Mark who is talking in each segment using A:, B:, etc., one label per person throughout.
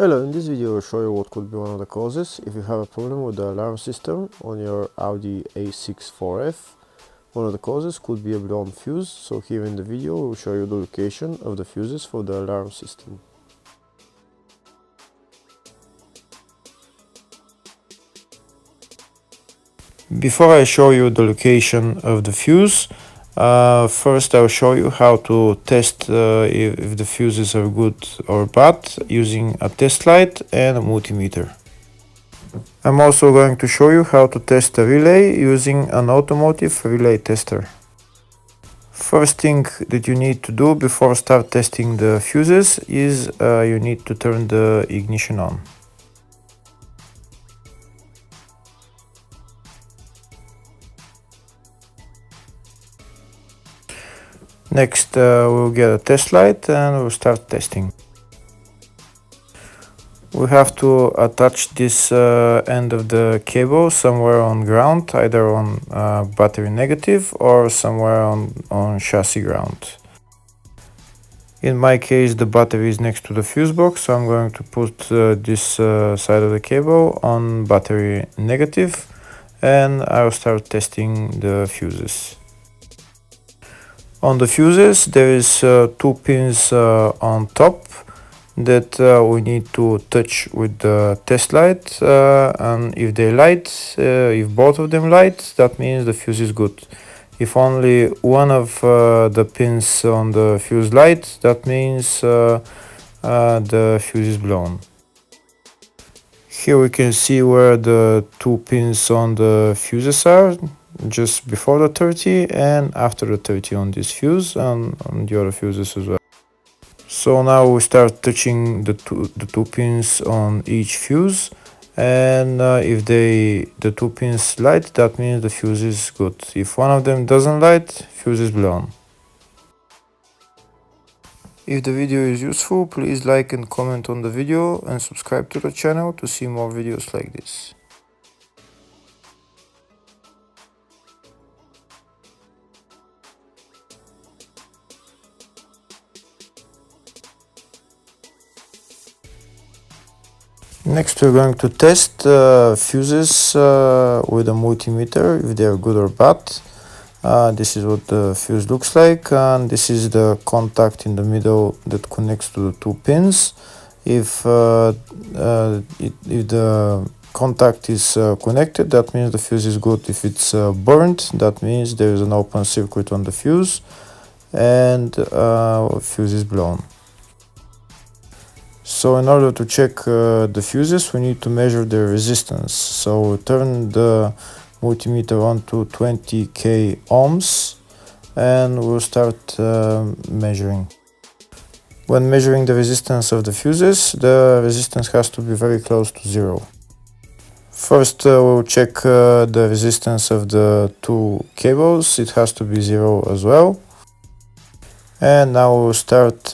A: Hello, in this video I'll show you what could be one of the causes if you have a problem with the alarm system on your Audi A6 4F. One of the causes could be a blown fuse, so here in the video we'll show you the location of the fuses for the alarm system. Before I show you the location of the fuse, first I'll show you how to test if the fuses are good or bad using a test light and a multimeter. I'm also going to show you how to test a relay using an Automotive relay tester. First thing that you need to do before start testing the fuses is you need to turn the ignition on. Next we'll get a test light and we'll start testing. We have to attach this end of the cable somewhere on ground, either on battery negative or somewhere on chassis ground. In my case the battery is next to the fuse box, so I'm going to put this side of the cable on battery negative and I'll start testing the fuses. On the fuses there is two pins on top that we need to touch with the test light, and if they light, if both of them light, that means the fuse is good. If only one of the pins on the fuse light, that means the fuse is blown. Here we can see where the two pins on the fuses are, just before the 30 and after the 30 on this fuse and on the other fuses as well. So now we start touching the two pins on each fuse, and if the two pins light, that means the fuse is good. If one of them doesn't light, fuse is blown. If the video is useful, please like and comment on the video and subscribe to the channel to see more videos like this. Next we're going to test fuses with a multimeter, if they are good or bad. This is what the fuse looks like, and this is the contact in the middle that connects to the two pins. If the contact is connected, that means the fuse is good. If it's burnt, that means there is an open circuit on the fuse and fuse is blown. So in order to check the fuses, we need to measure the resistance. So turn the multimeter on to 20k ohms and we'll start measuring. When measuring the resistance of the fuses, the resistance has to be very close to zero. First we'll check the resistance of the two cables. It has to be zero as well. And now we'll start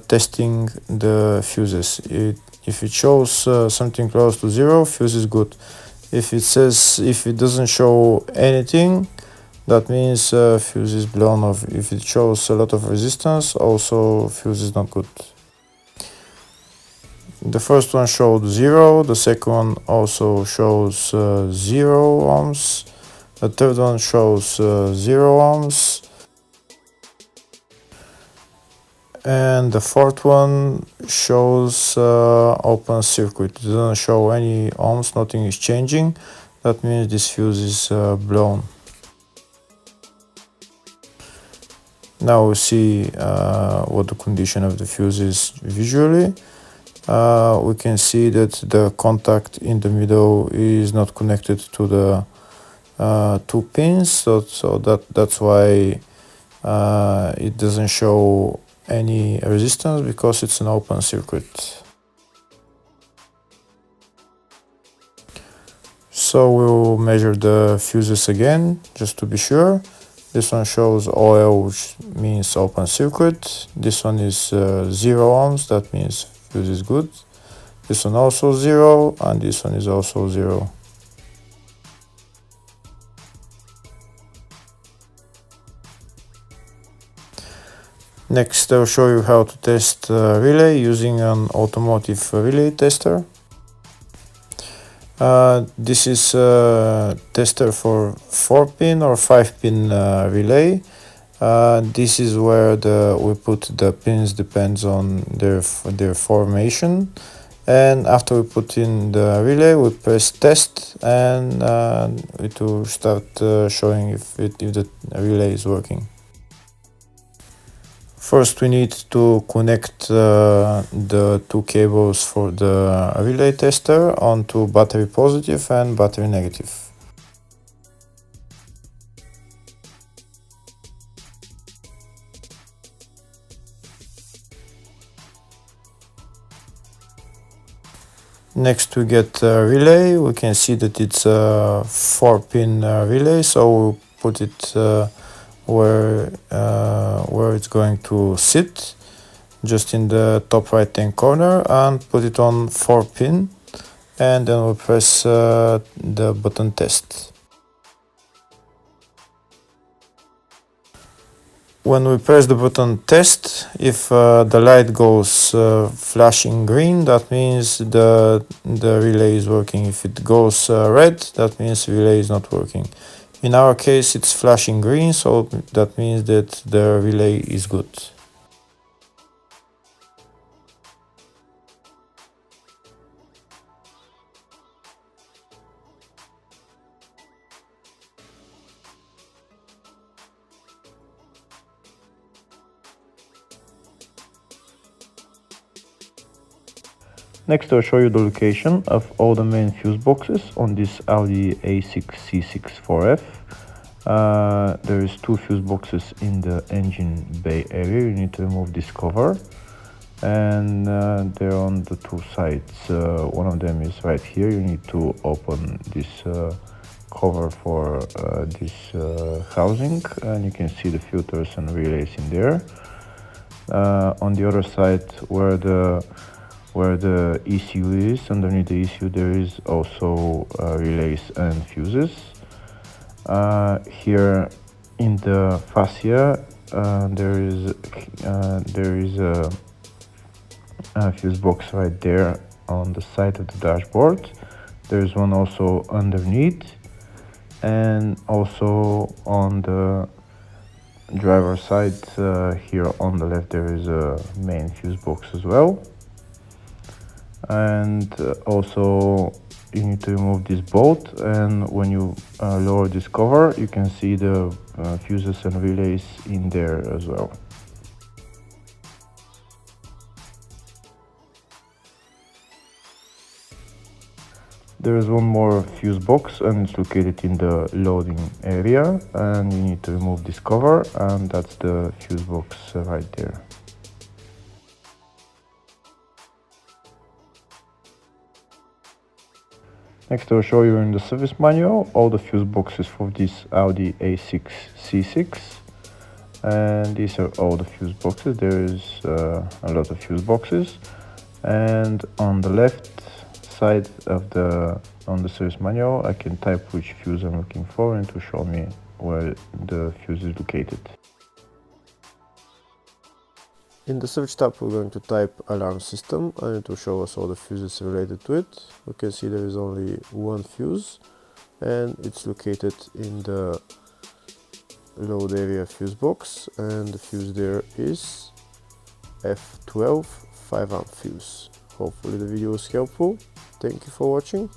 A: testing the fuses. If it shows something close to zero, fuse is good. If it doesn't show anything, that means fuse is blown off. If it shows a lot of resistance, also fuse is not good. The first one showed 0, the second one also shows 0 ohms, the third one shows 0 ohms, and the fourth one shows open circuit. It doesn't show any ohms, nothing is changing. That means this fuse is blown. Now we see what the condition of the fuse is visually. We can see that the contact in the middle is not connected to the two pins, so that's why it doesn't show any resistance, because it's an open circuit. So we'll measure the fuses again just to be sure. This one shows OL, which means open circuit. This one is 0 ohms, that means fuse is good. This one also 0, and this one is also 0. Next, I'll show you how to test relay using an automotive relay tester. This is a tester for 4-pin or 5-pin relay. This is where we put the pins, depends on their formation. And after we put in the relay, we press test, and it will start showing if the relay is working. First, we need to connect the two cables for the relay tester onto battery positive and battery negative. Next, we get a relay. We can see that it's a 4-pin relay, so we'll put it where it's going to sit, just in the top right hand corner, and put it on 4-pin, and then we'll press the button test. When we press the button test, if the light goes flashing green, that means the relay is working. If it goes red, that means the relay is not working. In our case, it's flashing green, so that means that the relay is good. Next, I'll show you the location of all the main fuse boxes on this Audi A6 C6 4F. There is 2 fuse boxes in the engine bay area. You need to remove this cover, and they're on the 2 sides. One of them is right here. You need to open this cover for this housing, and you can see the filters and relays in there. On the other side, where the ECU is, underneath the ECU there is also relays and fuses. Here in the fascia there is a fuse box right there on the side of the dashboard. There's one also underneath, and also on the driver side here on the left there is a main fuse box as well. And also you need to remove this bolt, and when you lower this cover, you can see the fuses and relays in there as well. There is one more fuse box, and it's located in the loading area, and you need to remove this cover, and that's the fuse box right there. Next, I'll show you in the service manual all the fuse boxes for this Audi A6 C6, and these are all the fuse boxes. There is a lot of fuse boxes, and on the left side of the service manual I can type which fuse I'm looking for, and to show me where the fuse is located. In the search tab, we're going to type alarm system, and it will show us all the fuses related to it. We can see there is only one fuse, and it's located in the load area fuse box, and the fuse there is F12 5-amp fuse. Hopefully the video was helpful. Thank you for watching.